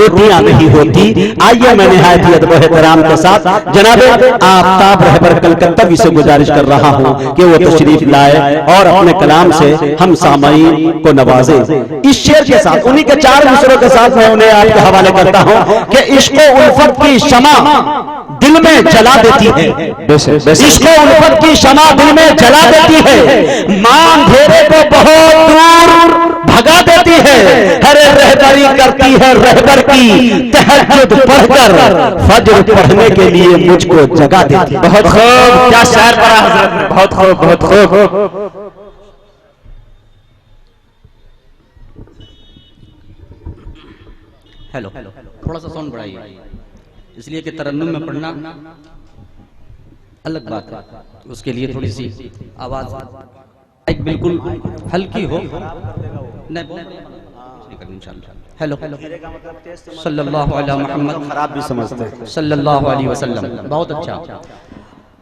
روٹیاں نہیں ہوتی. آئیے میں نہایت ہی ادب و احترام کے ساتھ جناب آفتاب رہبر کلکتوی سے گزارش کر رہا ہوں کہ وہ تشریف لائے اور اپنے کلام سے ہم سامعین کو نوازے. اس شعر کے ساتھ انہی کے 4 مصروں کے ساتھ میں انہیں آپ کے حوالے کرتا ہوں کہ عشق و الفت کی شمع دل میں جلا دیتی ہے. عشق و الفت کی شمع دل میں جلا دیتی ہے. ماں اندھیرے کو بہت دور بھگا دیتی ہے. ہر رہبری کرتی ہے رہبر کی تہجد پڑھ کر فجر پڑھنے کے لیے مجھ کو جگا دیتی ہے. بہت خوب، کیا شعر پڑھا حضرت، بہت خوب بہت خوب. ہیلو، تھوڑا سا ساؤنڈ بڑھائیے، اس لیے کہ ترنم میں پڑھنا الگ بات ہے، اس کے لیے تھوڑی سی آواز ایک بالکل ہلکی ہو. ہیلو، صلی اللہ علیہ محمد، خراب بھی سمجھتے ہیں. صلی اللہ علیہ وسلم. بہت اچھا.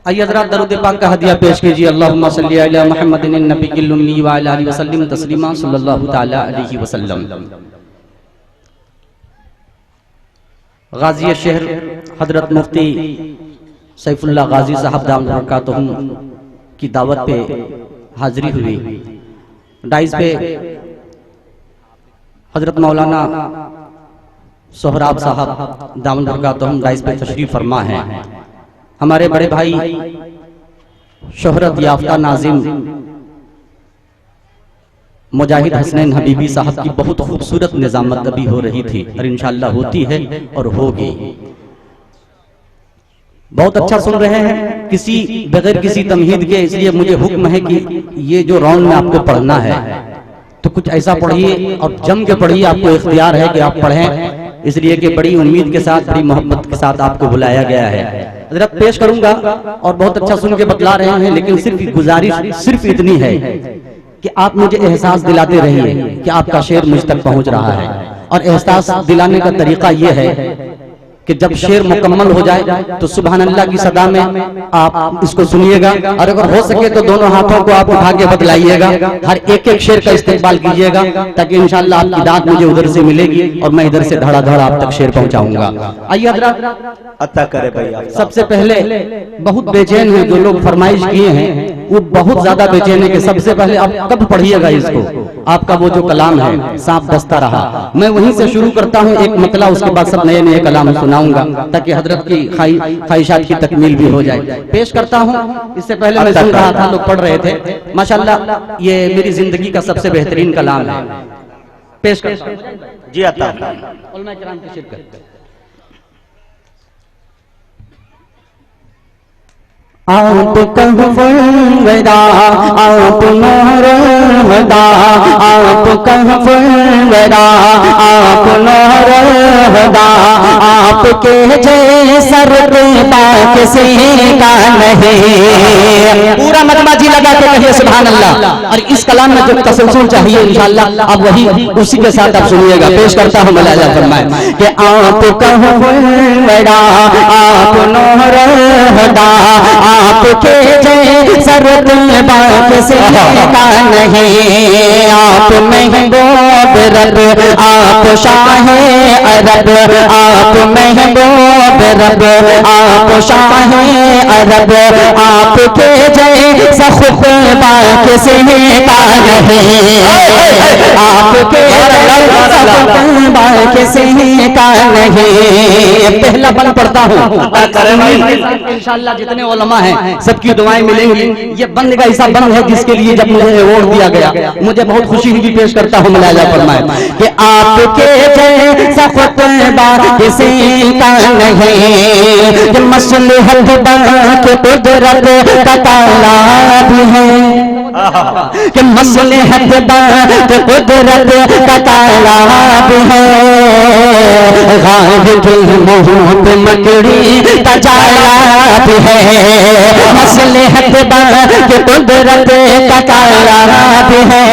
آئیے حضرات درود پاک کا ہدیہ پیش کیجیے. اللہم صلی علی محمد النبی الامی وعلی آلہ وسلم تسلیما صلی اللہ تعالی علیہ وسلم. غازی شہر حضرت مفتی سیف اللہ غازی صاحب دامت برکاتہم کی دعوت پہ حاضری ہوئی. ڈائز پہ حضرت مولانا سہراب صاحب دامت برکاتہم ڈائز پہ تشریف فرما ہیں. ہمارے بڑے بھائی شہرت یافتہ ناظم مجاہد حسنین حبیبی صاحب کی بہت خوبصورت نظامت ابھی ہو رہی تھی اور انشاءاللہ ہوتی ہے اور ہوگی. بہت اچھا سن رہے ہیں بغیر کسی تمہید کے. اس لیے مجھے حکم ہے کہ یہ جو راؤنڈ میں آپ کو پڑھنا ہے تو کچھ ایسا پڑھیے اور جم کے پڑھیے. آپ کو اختیار ہے کہ آپ پڑھیں، اس لیے کہ بڑی امید کے ساتھ بڑی محبت کے ساتھ آپ کو بلایا گیا ہے. حضرت پیش کروں گا اور بہت اچھا سن کے بتلا رہے ہیں، لیکن صرف گزارش صرف اتنی ہے کہ آپ مجھے احساس دلاتے رہیے کہ آپ کا شعر مجھ تک پہنچ رہا ہے. اور احساس دلانے کا طریقہ یہ ہے کہ جب شعر مکمل ہو جائے تو سبحان اللہ کی صدا میں آپ اس کو سنیے گا، اور اگر ہو سکے تو دونوں ہاتھوں کو آپ اٹھا کے بتلائیے گا. ہر ایک ایک شعر کا استقبال کیجیے گا تاکہ انشاءاللہ آپ کی داد مجھے ادھر سے ملے گی اور میں ادھر سے دھڑا دھڑا آپ تک شعر پہنچاؤں گا. آئیے حضرات، عطا کرے بھائی. سب سے پہلے بہت بے چین ہیں جو لوگ فرمائش کیے ہیں، وہ بہت زیادہ بے چین ہے کہ سب سے پہلے آپ کب پڑھیے گا اس کو. آپ کا وہ جو کلام ہے سانپ دستہ رہا، میں وہیں سے شروع کرتا ہوں ایک مطلع، اس کے بعد سب نئے نئے کلام سناؤں گا تاکہ حضرت کی خواہشات کی تکمیل بھی ہو جائے. پیش کرتا ہوں. اس سے پہلے میں سن رہا تھا، لوگ پڑھ رہے تھے. ماشاءاللہ یہ میری زندگی کا سب سے بہترین کلام ہے. پیش کرتا ہوں. جی عطا. علماء کرام کی شرکت. آپ کہف الوداع، آپ نور الہدیٰ، آپ کہف الوداع، آپ نور الہدیٰ، آپ کے جیسا رتبہ کسی کا نہیں. پورا مجمع جی لگا کے کہیے سبحان اللہ. اور اس کلام میں جو تسلسل چاہیے انشاءاللہ اب وہی اسی کے ساتھ آپ سنیے گا. پیش کرتا ہوں ملاحظہ فرمائیں کہ آپ کہف الوداع، آپ نور الہدیٰ، آپ کے جیسا رتبہ کسی کا نہیں. آپ محبوب رب، آپ شاہ عرب، آپ محبوب رب، آپ شاہ عرب، آپ کے جیسا خطبہ کسی کا نہیں. آپ کے جیسا خطبہ کسی کا نہیں. پہلا بند پڑھتا ہوں انشاءاللہ. جتنے علماء ہیں سب کی دعائیں ملیں گی. یہ بند کا ایسا بند ہے جس کے لیے جب مجھے ایوارڈ دیا گیا مجھے بہت خوشی ہوئی. پیش کرتا ہوں ملاحظہ فرمائیں کہ آپ کے جیسا خطبہ کسی کا نہیں. کہ مصلحت بن کے قدرت کا تالا بھی ہے، کہ مصلحت بن کے قدرت کا تالا بھی ہے. غالب الموت مکڑی کا جالا بھی ہے. مصلحت بن کے قدرت کا تالا بھی ہے.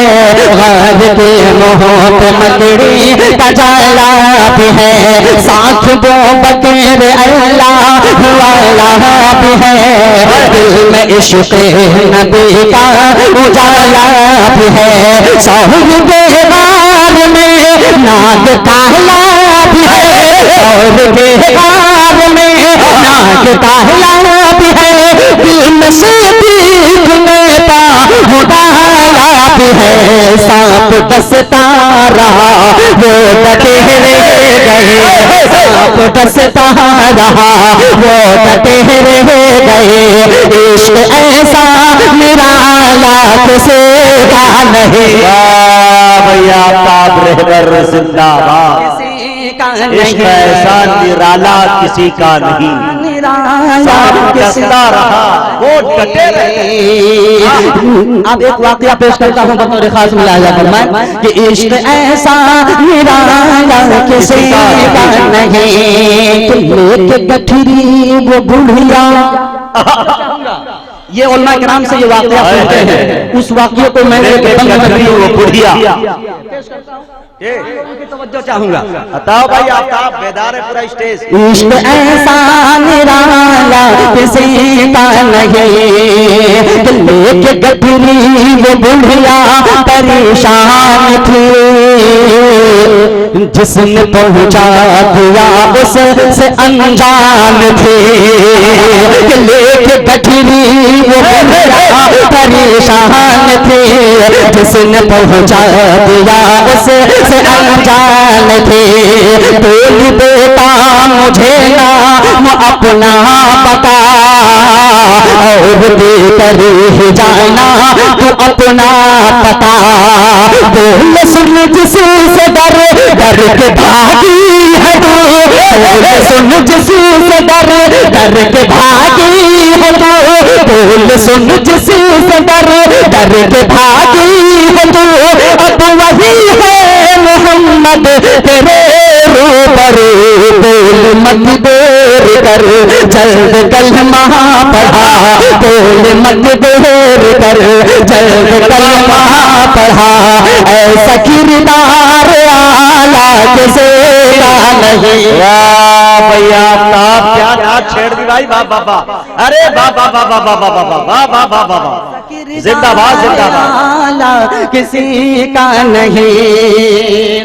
غالب الموت مکڑی کا جالا بھی ہے. ساتھ دو بغیر اللہ والا بھی ہے. دل میں عشق نبی کا اجالا بھی ہے. صاحب دیوار میں ناگ تالا بھی ہے. دور کے غار میں ناک کالا بھی ہے دل میں صدیق نے پاؤں ڈالا بھی ہے سانپ ڈستا رہا وہ ڈٹے رہ گئے سانپ ڈستا رہا وہ ڈٹے رہ گئے عشق ایسا نرالا کسی کا نہیں بھیا آفتاب رہبر زندہ باد عشق ایسا نرالا کسی کا نہیں سانپ ڈستا رہا وہ ڈٹے رہے اب ایک واقعہ پیش کرتا ہوں بطور خاص ملاحظہ فرمائیں کہ عشق ایسا نرالا کسی کا نہیں کہ لے کے گٹھری وہ بڑھیا یہ علماء کرام سے یہ واقعہ سنتے ہیں اس واقعے کو میں نے وہ بڑھیا توجہ چاہوں گا بتاؤ بھائی آفتاب بیدار ہے پورا اسٹیج عشق ایسا نرالا کسی کا نہیں لے کے گٹھری وہ بڑھیا پریشان تھی جس نے پہنچا دیا اس سے انجان تھی لے کے گٹھری وہ بڑھیا پریشان تھی جس نے پہنچا دیا اس سے انجان تھی بول بیٹا مجھے نام اپنا بتا اور دے کر ہی جانا تو اپنا پتا بول سن جس سے ڈر ڈر کے بھاگی ہے تو بول سن جس سے ڈر ڈر کے بھاگی ہے تو بول سن جس سے ڈر ڈر کے بھاگی ہے تو اب وہی ہے محمد تیرے روبرو بول مت دیر کر جلد کلمہ پڑھا بول مت دیر کر جلد کلمہ پڑھا ایسا کردار آلہ کسی کا نہیں بھیا آفتاب کیا نعت چھیڑ دی بھائی واہ واہ واہ ارے واہ واہ واہ واہ واہ واہ واہ واہ واہ واہ زندہ باد زندہ باد کسی کا نہیں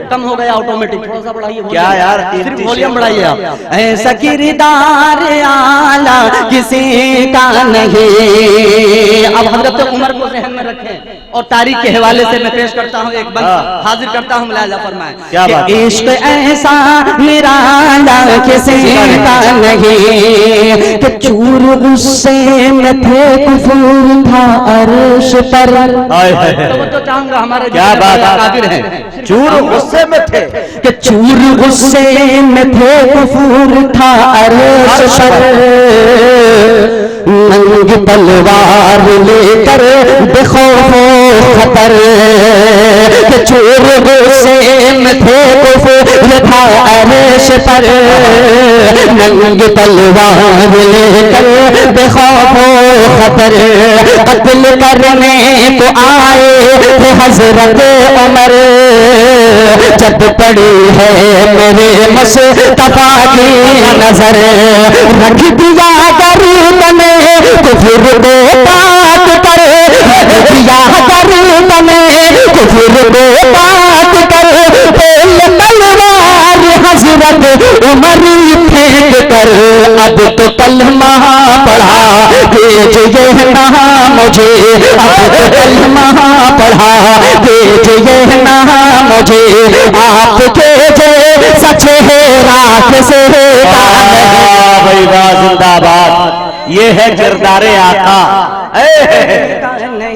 کم ہو گیا آٹومیٹک تھوڑا سا بڑھائیے کیا یار صرف والیوم بڑھائیے آپ ایسا کردار آلہ کسی کا نہیں اب حضرت عمر کو ذہن میں رکھیں اور تاریخ کے حوالے سے میں پیش کرتا ہوں ایک بند حاضر کرتا ہوں ملاحظہ فرمائیں کیا بات عشق ایسا نرالا کسی کا نہیں کہ چور غصے میں تھے کفور تھا عرش پر تو چاہوں گا ہمارے کیا بات قادر ہیں چور غصے میں تھے کہ چور غصے میں تھے کفور تھا عرش پر ننگ تلوار لے کر بے خوف و خطر کہ چور غصے میں تھے کفور تھا عرش پر ننگ تلوار لے کر بے خوف و خطر قتل کرنے کو آئے تھے حضرت عمر جب پڑی ہے میرے مصطفیٰ کی نظر رکھ دیا گردن کفر کو پاک کر رکھ دیا گردن کفر کو پاک کر بول تلوار حضرت عمر پھینک کر اب تو کلمہ پڑھا بھیجیے نا مجھے اب تو کلمہ پڑھا بھیجیے نا مجھے آپ کے جیسا چہرہ کسی کا بھائی واہ زندہ باد یہ ہے کردار آقا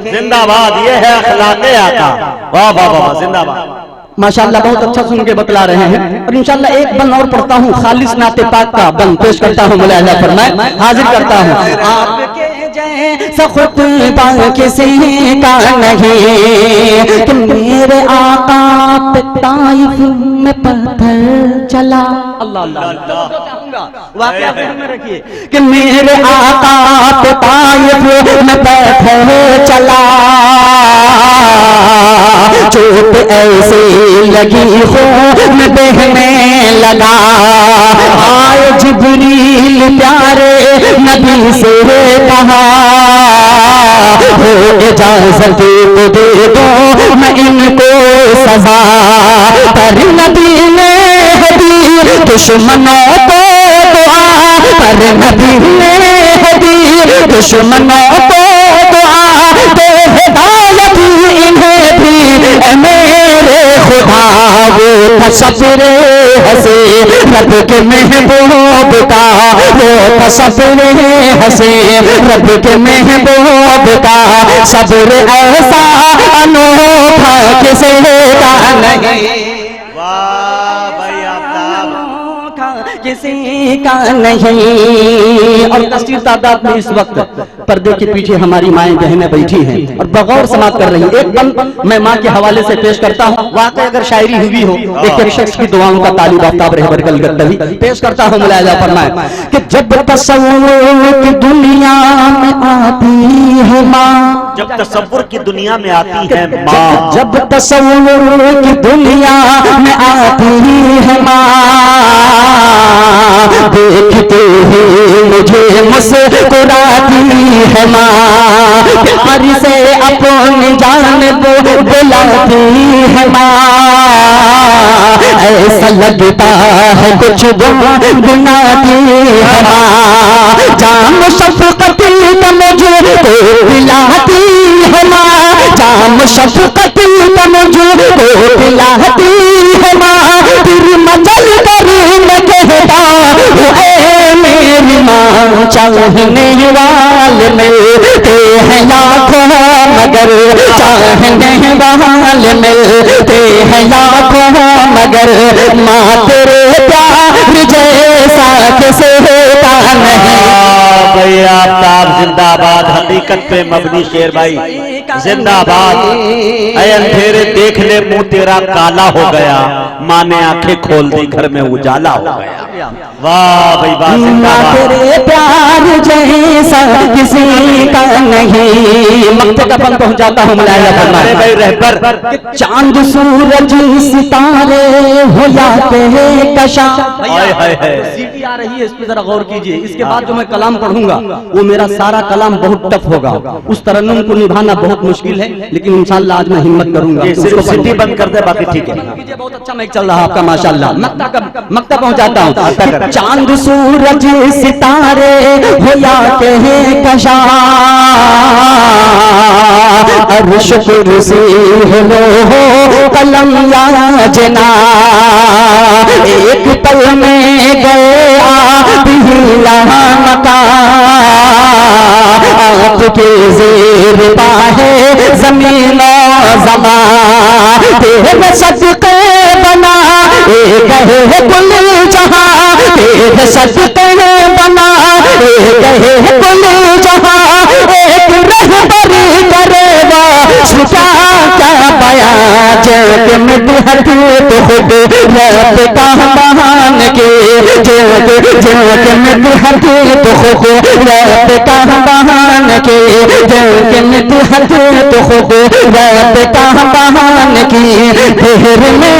زندہ باد یہ ہے اخلاق آقا واہ واہ واہ زندہ باد ماشاءاللہ بہت اچھا سن کے بتلا رہے ہیں اور انشاءاللہ ایک بند اور پڑھتا ہوں خالص نعت پاک کا بند پیش کرتا ہوں ملاحظہ فرمائیں حاضر کرتا ہوں آپ کے جیسا خطبہ کسی کا نہیں کہ میرے آقا پہ طائف میں پتھر چلا اللہ اللہ واقعہ ذہن میں رکھیے کہ میرے آقا پہ طائف میں پتھر چلا چوٹ ایسی لگی خون بہنے لگا آئے جبریل پیارے نبی سے کہا ہو اجازت دے دو میں ان کو سزا پر نبی نے حدیث دشمنوں کو دعا پر نبی نے دی، دشمنوں کو دعا دے ہدایت انہیں بھی، اے میرے خدا وہ تصور ہنسے رب کے محبوب کا، وہ تصور ہنسے رب کے محبوب کا، صبر ایسا انوکھا کسی کا نہیں، کسی کا نہیں۔ اور کثیر تعداد میں اس وقت پردے کے پیچھے ہماری مائیں بہنیں بیٹھی ہیں اور بغور سماعت کر رہی ہیں۔ ایک بند میں ماں کے حوالے سے پیش کرتا ہوں، واقعی اگر شاعری ہوئی ہو، ایک شخص کی دعاؤں کا طالب آفتاب رہبر کلکتہ پیش کرتا ہوں، ملاحظہ فرمائیں کہ جب تصور کی دنیا میں آتی ہے ماں، جب تصور کی دنیا میں آتی ہے ماں، جب تصور کی دنیا میں آتی ہے ماں، دیکھتے ہی مجھے مسکراتی ہے ماں، پیار سے اپنی جانب بلاتی ہے ماں، ایسا لگتا ہے کچھ گناتی ہے ماں، جام شفقت کا مجھے کو پلاتی ہے ماں، جام شفقت کا مجھے کو پلاتی ہے ماں، پھر مچل کر میں کہتا ہوں اے میری ماں، چاہنے والے ملتے ہیں لاکھوں مگر چاہنے والے ملتے ہیں لاکھوں مگر ماں تیرے پیار جیسا کسی کا نہیں۔ بھائی آفتاب زندہ آباد، حقیقت پہ مبنی شیر بھائی زندہ آباد۔ اے اندھیرے دیکھ لے منہ تیرا کالا ہو گیا، ماں نے آنکھیں کھول دی گھر میں اجالا ہو گیا۔ واہ بھائی واہ، زندہ آباد۔ تیرے پیار جیسا کسی کا نہیں۔ مقطع کا پن پہنچاتا ہوں، ملاحظہ فرمائیں بھائی رہبر کہ چاند سورج ستارے ہو جاتے ہیں کشاں۔ سیٹی آ رہی ہے، اس پہ ذرا غور کیجئے۔ اس کے بعد جو میں کلام پڑھوں گا وہ میرا سارا کلام بہت ٹف ہوگا، اس ترنم کو نبھانا بہت مشکل ہے، لیکن انشاءاللہ آج میں ہمت کروں گا۔ صرف سیٹی بند کر دے، باقی ٹھیک ہے۔ بہت اچھا میک چل رہا آپ کا ماشاءاللہ۔ مقطع پہنچاتا ہوں، چاند سورج ستارے ہو جاتے ہیں کشاں، عرش کرسی لوح قلم یا جنا، ایک پل میں گیا پہلا مکان، آپ کے زیر پاہے زمین و زمان، تیرے صدقے بنا ایک ہے کل جہاں، تیرے صدقے بنا ایک ہے کل جہاں، ایک رہبر کرے گا کیا بیان، جگ میں ہٹ تو خود رب کا مان کے، جگ میں ہٹ تو خود رب کا مان کے، جگ میں ہٹ تو خود رب کا مان کی، پھر میں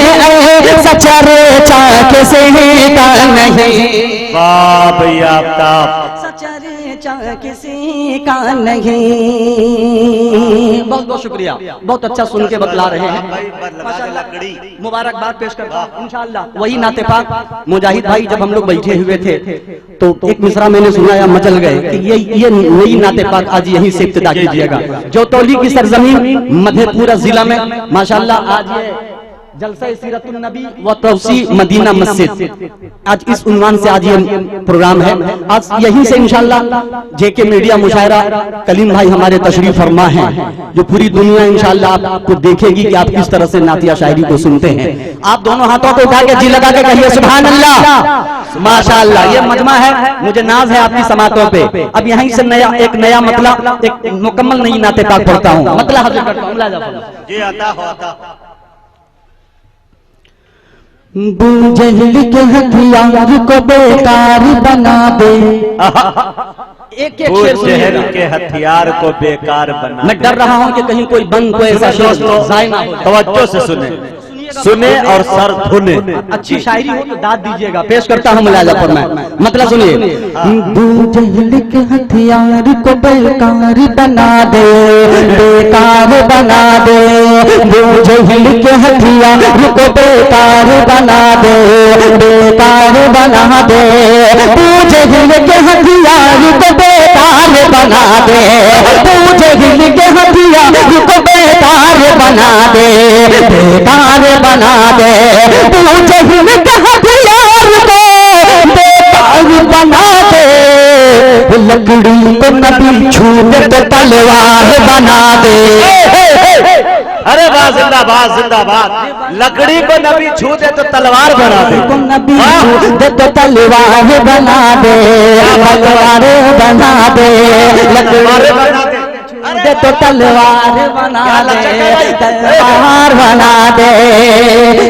سچا ریچا کسی کا نہیں۔ واہ بھئی آفتاب، سچا ریچا کسی کا نہیں۔ بہت بہت شکریہ، بہت اچھا سن کے بتلا رہے ہیں ماشاءاللہ۔ مبارکباد پیش کرتا ہوں انشاءاللہ۔ وہی نعت پاک مجاہد بھائی جب ہم لوگ بیٹھے ہوئے تھے تو ایک مصرع میں نے سنایا مچل گئے کہ یہ نئی نعت پاک آج یہیں سے ابتدا کیجئے گا۔ جو تولی کی سرزمین مدھے پورہ ضلع میں ماشاءاللہ آج یہ جلسہ سیرت النبی و توسیع مدینہ مسجد، آج اس عنوان سے آج یہ پروگرام ہے۔ آج یہیں سے انشاءاللہ جے کے میڈیا مشاعرہ کلیم بھائی ہمارے تشریف فرما ہیں، جو پوری دنیا انشاءاللہ آپ کو دیکھے گی کہ آپ کس طرح سے نعتیہ شاعری کو سنتے ہیں۔ آپ دونوں ہاتھوں کو اٹھا کے جی لگا کے کہیے سبحان اللہ ماشاءاللہ۔ یہ مجمع ہے، مجھے ناز ہے آپ کی سماعتوں پہ۔ اب یہیں سے ایک نیا مطلب، ایک مکمل نئی نعت پاک پڑھتا ہوں، مطلب حاضر کرتا ہوں۔ جی عطا ہو عطا۔ بو جہل کے ہتھیار کو بیکار بنا دے۔ ایک بو جہل کے ہتھیار کو بیکار بنا دے۔ میں ڈر رہا ہوں کہ کہیں کوئی بند کو ایسا شعر ضائع نہ ہو۔ توجہ سے سنیں، سنیں اور سر دھنے۔ اچھی شاعری ہو تو داد دیجئے گا، پیش کرتا ہوں ملاحظہ فرمائیں۔ مطلب سنیے، بو جہل کے ہتھیار کو بیکار بنا دے، بیکار بنا دے، ابو جہل کے ہتھیار کو بیکار بنا دے، بیکار بنا دے، ابو جہل کے ہتھیار کو بیکار بنا دے، ابو جہل کے ہتھیار کو بیکار بنا دے، بیکار بنا دے، ابو جہل کے ہتھیار کو بیکار بنا دے، لکڑی کو نبی چھوٹے تو تلوار بنا دے۔ ارے واہ، زندہ باد زندہ باد، لکڑی کو نبی چھو دے تو تلوار بنا دے، کو نبی چھوٹے تو تلوار بنا دے، تلوار بنا دے، لکڑی بنا دے، دے تو تلوار بنا دے، تلوار بنا دے۔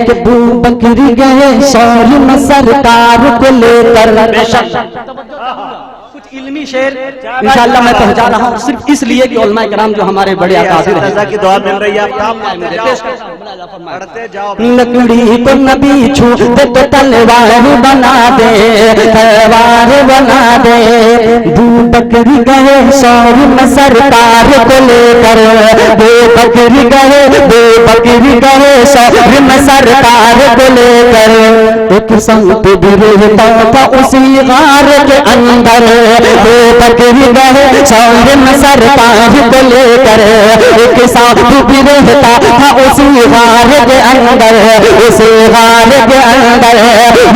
کہ ابو بکر گئے سولم سرکار کو لے کر، کچھ علمی شعر انشاءاللہ میں پہنچا رہا ہوں صرف اس لیے کہ علماء کرام جو ہمارے بڑے اکابر ہیں، رضا کی دعا مل رہی ہے، آپ پڑھتے جاؤ۔ لکڑی کو نبی چھوٹے تو تلوار بنا دے، تلوار بنا دے، ابو بکر گئے سولم سرکار کو لے کر، ابو بکر گئے، ابو بکر گئے سولم سرکار کو لے کر، ایک سنت بھی رہتا تھا اسی غار کے اندر، ابو بکر گئے سولم سرکار کو لے کر، ایک ساتھ بھی رہتا تھا اسی غار کے اندر، اسی غار کے اندر،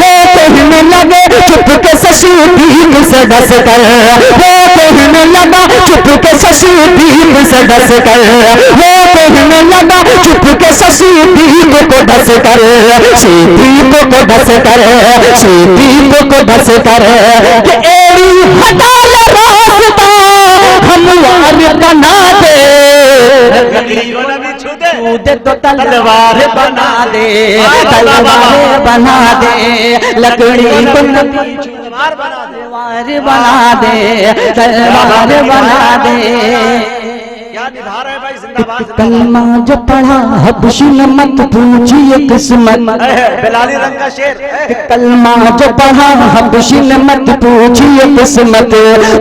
وہ کہنے لگے چپ کے شیطان سے ڈس کر، وہ کہنے لگا چپ کے شیطان سے ڈس کر، وہ کہنے لگا چپ کے شیطان کو ڈس کر، شیطان کو ڈس کر، شیطان کو ڈس کر، کہ ایڑی ہٹا لے راستہ ہموار بنا دے، لکڑی کو نبی چھو دے تو تلوار بنا دے، تلوار بنا دے، لکڑی کو نبی تلوار بنا دے، تلوار بنا دے، تلوار بنا دے۔ کیا نبھا رہے بھائی، زندہ باد زندہ کلمہ جو پڑھا حبشی نے مت پوچھئے قسمت، باد۔ بلالی رنگ کا شعر، کلمہ جو پڑھا حبشی نے مت پوچھئے قسمت،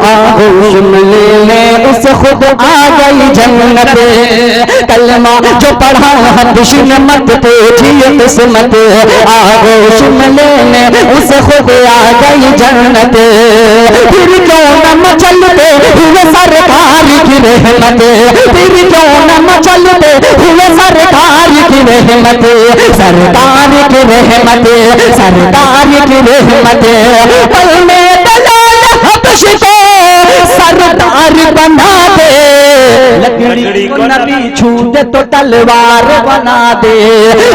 آغوش میں لے لے اسے خود آ گئی جنت، کلمہ جو پڑھا حبشی نے مت پوچھئے قسمت، آغوش میں لے لے اسے خود آ گئی جنت، پھر کیوں نہ مچلتے ہوئے سرکار کی رحمت، پھر کیوں نہ مچلتے ہوئے سرکار کی رحمت، سرکار کی رحمت، سرکار کی رحمت، پل میں دلال حبش کو سردار بنا دے، لکڑی کو نبی چھو دے تو تلوار بنا دے،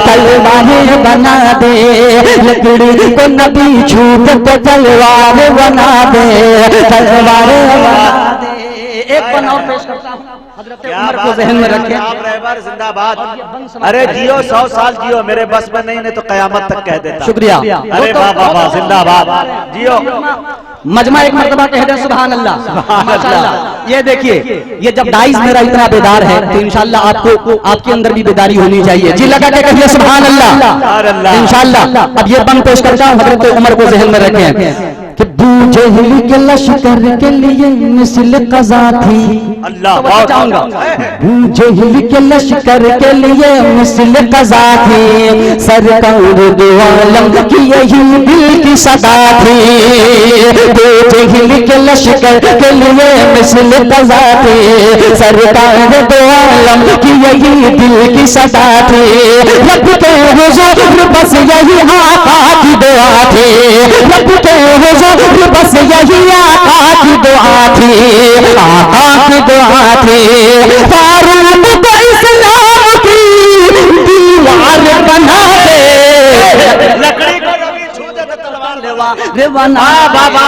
تلوار بنا دے، لکڑی کو نبی چھو دے تو تلوار بنا دے، تلوار بنا دے۔ ایک بن اور پیش کرتا ہوں، حضرت عمر کو ذہن میں رکھیں۔ آپ رہبر زندہ باد، ارے جیو 100 سال جیو، میرے بس میں نہیں تو قیامت تک کہہ دیتا۔ شکریہ۔ ارے واہ واہ واہ، زندہ باد، جیو۔ مجمع ایک مرتبہ کہہ دیں سبحان اللہ، ماشاءاللہ۔ یہ دیکھیے، یہ جب دائز میرا اتنا بیدار ہے تو انشاءاللہ آپ کے اندر بھی بیداری ہونی چاہیے، جی لگا کے کہیے سبحان اللہ انشاءاللہ۔ اب یہ بند پیش کرتا ہوں، حضرت عمر کو ذہن میں رکھیں کہ ابو جہل کے لشکر کے لیے مثل قضا تھی، اللہ چاہوں گا، ابو جہل کے لشکر کے لیے مثل قضا تھی، سرکار دو عالم کی یہی دل کی صدا تھی، ابو جہل کے لشکر کے لیے مثل قضا تھی، سرکار دو عالم کی یہی دل کی صدا تھی، رب کے حضور بس یہی آقا کی دعا تھی، رب کے حضور بس یہی آقا کی دعا تھی، آقا کی دعا تھی، فاروق کو اسلام کی دیوار بنا دے، لکڑی کو نبی چھو دے تو تلوار بنا بابا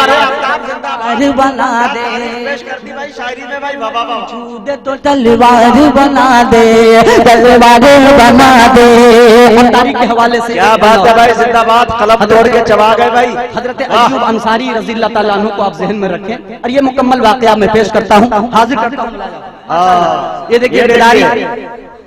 بنا دے، پیش کرتی بھائی شاعری میں بھائی، بابا بابا دے تو تلوار بنا دے، تلوار بنا دے۔ تاریخ کے حوالے سے کیا بات ہے بھائی، زندہ باد، قلم توڑ کے چبا گئے بھائی۔ حضرت ایوب انصاری رضی اللہ تعالیٰ عنہ کو آپ ذہن میں رکھیں، اور یہ مکمل واقعہ میں پیش کرتا ہوں، حاضر کرتا ہوں۔ یہ دیکھیے بیداری،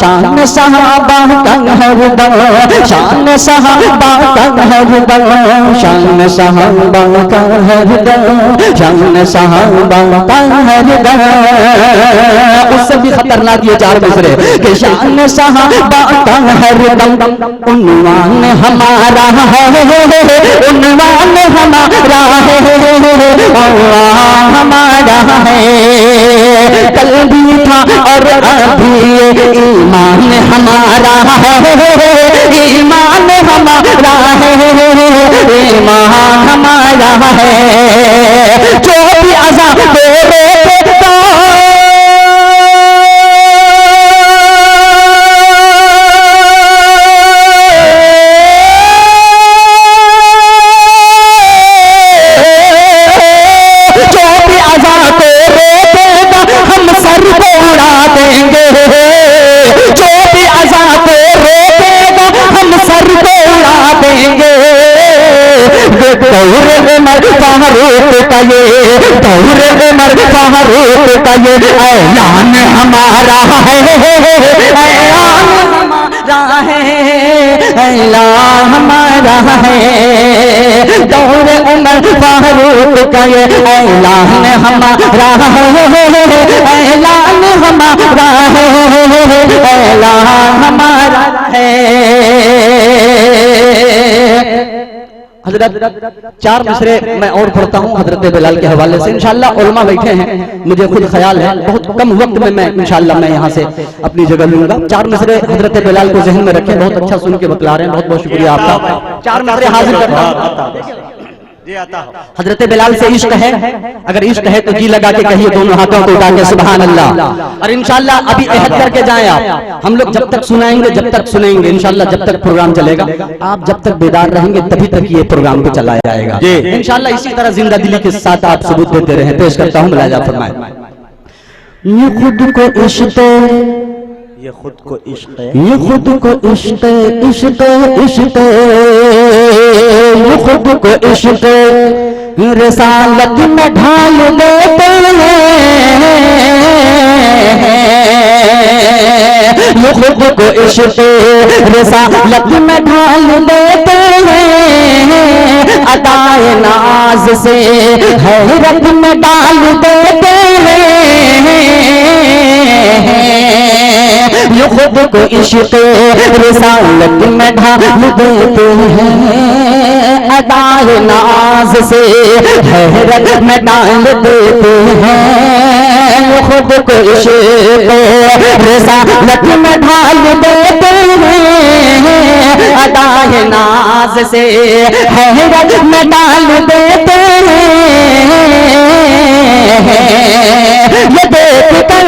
شان صحابہ کا ہر دم، شان صحابہ کا ہر دم، شان صحابہ کا ہر دم، شان صحابہ کا ہر دم۔ اس سے بھی خطرناک یہ چار مصرے کہ شان صحابہ کا ہر دم عنوان ہمارا ہے، عنوان ہمارا ہے، عنوان ہمارا ہے، کل بھی تھا اور ابھی ایمان ہمارا ہے، ایمان ہمارا ہے، ایمان ہمارا ہے، جو بھی عذاب دے دیتا دور عمر فاروق کا یہ، دور عمر فاروق کا یہ اعلان ہمارا ہے، اعلان ہمارا ہے، اعلان ہمارا ہے، دور عمر فاروق کا یہ اعلان ہمارا ہے، اعلان ہمارا ہے، اعلان ہمارا ہے۔ حضرت چار مصرے میں اور پڑھتا ہوں حضرت بلال کے حوالے سے، انشاءاللہ علماء بیٹھے ہیں، مجھے خود خیال ہے بہت کم وقت میں انشاءاللہ میں یہاں سے اپنی جگہ لوں گا۔ چار مصرے حضرت بلال کو ذہن میں رکھیں، بہت اچھا سن کے بتلا رہے ہیں، بہت بہت شکریہ آپ کا۔ چار مصرے حاضر کرتا ہوں۔ حضرت بلال سے عشق ہے، اگر عشق ہے تو جی لگا کے کہیے دونوں ہاتھوں کو اٹھا کے سبحان اللہ، اور انشاءاللہ ابھی عہد کر کے جائیں آپ، ہم لوگ جب تک سنائیں گے، جب تک سنیں گے انشاءاللہ، جب تک پروگرام چلے گا آپ جب تک بیدار رہیں گے تبھی تک یہ پروگرام کو چلایا جائے گا انشاءاللہ۔ اسی طرح زندہ دلی کے ساتھ آپ ثبوت دیتے رہیں۔ پیش کرتا ہوں ملاحظہ فرمائیں۔ یہ خود کو عشق، یہ خود کو عشق ہے، یہ خود کو عشق، عشق عشق، یہ خود کو عشق رسالت میں ڈھال دیتے ہیں، یہ خود کو عشق رسالت میں ڈھال دیتے ہیں، ادائے ناز سے حیرت میں ڈال دیتے ہیں، یہ خود کو عشق رسالت میں ڈھال دیتے ہیں، ادائے ناز سے حیرت میں ڈال دیتے ہیں، یہ خود کو عشق رسالت میں ڈھال دیتے ہیں، ادائے ناز سے حیرت میں ڈال دیتے ہیں، یہ دیکھ کر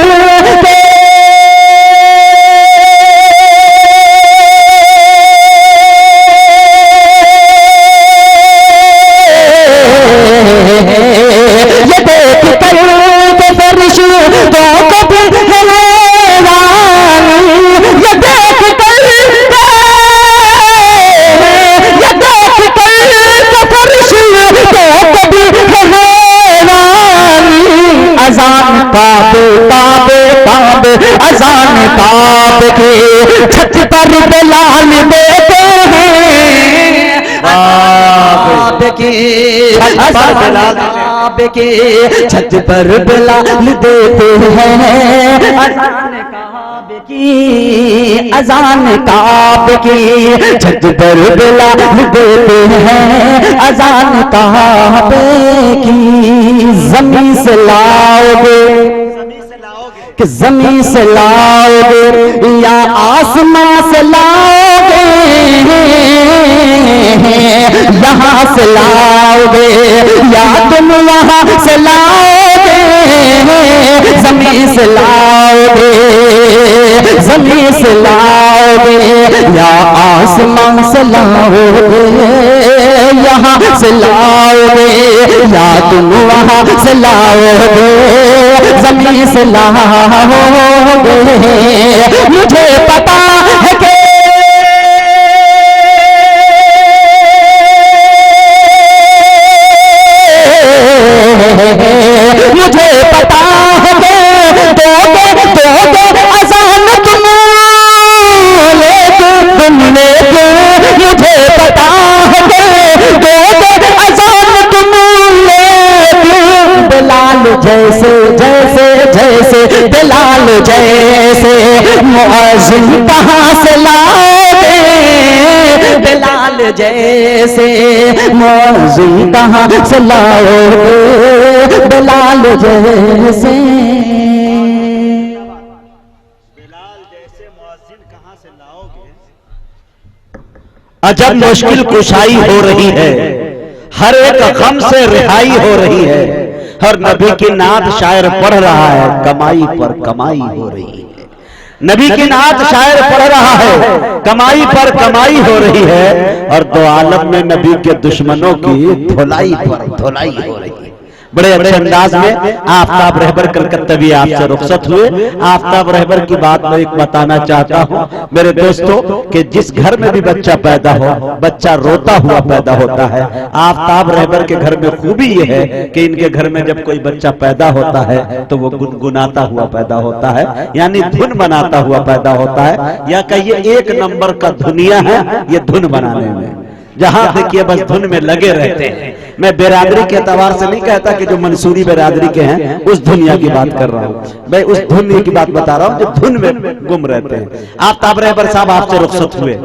اذان کعب کی چھت پر بلال دیتے ہیں، کعب کی کعب کی چھت پر بلال دیتے ہیں، اذان کعب کی چھت پر بلال دیتے ہیں، اذان کعب کی زمین سے لاؤ گے کہ زمین سے لاؤ گے یا آسمان سے لاؤ گے، یہاں سے لاؤ گے یا تم وہاں سے لاؤ گے، زمین سے لاؤ گے، زمین سے لاؤ گے یا آسمان سے لاؤ گے، یہاں سے لاؤ گے یا تم وہاں سے لاؤ گے، زمین سے لاؤ گے، مجھے پتا ہے کہ مجھے پتا ہے کہ دو اذان تم مؤذن کہاں سے لاؤگے بلال جیسے مؤذن کہاں سے لاؤگے بلال جیسے عجب مشکل کشائی ہو رہی ہے، ہر ایک غم سے رہائی ہو رہی ہے، اور نبی کی نعت شاعر پڑھ رہا ہے، کمائی پر کمائی ہو رہی ہے۔ نبی کی نعت شاعر پڑھ رہا ہے، کمائی پر کمائی ہو رہی ہے، اور دو عالم میں نبی کے دشمنوں کی دھلائی پر دھلائی ہو رہی ہے۔ بڑے اچھے انداز میں آفتاب رہبر کلکتوی آپ سے رخصت ہوئے۔ آفتاب رہبر کی بات میں ایک بتانا چاہتا ہوں میرے دوستو کہ جس گھر میں بھی بچہ پیدا ہو، بچہ روتا ہوا پیدا ہوتا ہے۔ آفتاب رہبر کے گھر میں خوبی یہ ہے کہ ان کے گھر میں جب کوئی بچہ پیدا ہوتا ہے تو وہ گنگناتا ہوا پیدا ہوتا ہے، یعنی دھن بناتا ہوا پیدا ہوتا ہے، یا کہیے ایک نمبر کا دھنیا ہے یہ دھن بنانے میں، جہاں دیکھیے بس دھن میں لگے رہتے ہیں۔ میں برادری کے اعتبار سے نہیں کہتا کہ جو منصوری برادری کے ہیں اس دنیا کی بات کر رہا ہوں، میں اس دنیا کی بات بتا رہا ہوں جو دھن میں گم رہتے ہیں۔ آفتاب رہبر صاحب آپ سے رخصت ہوئے۔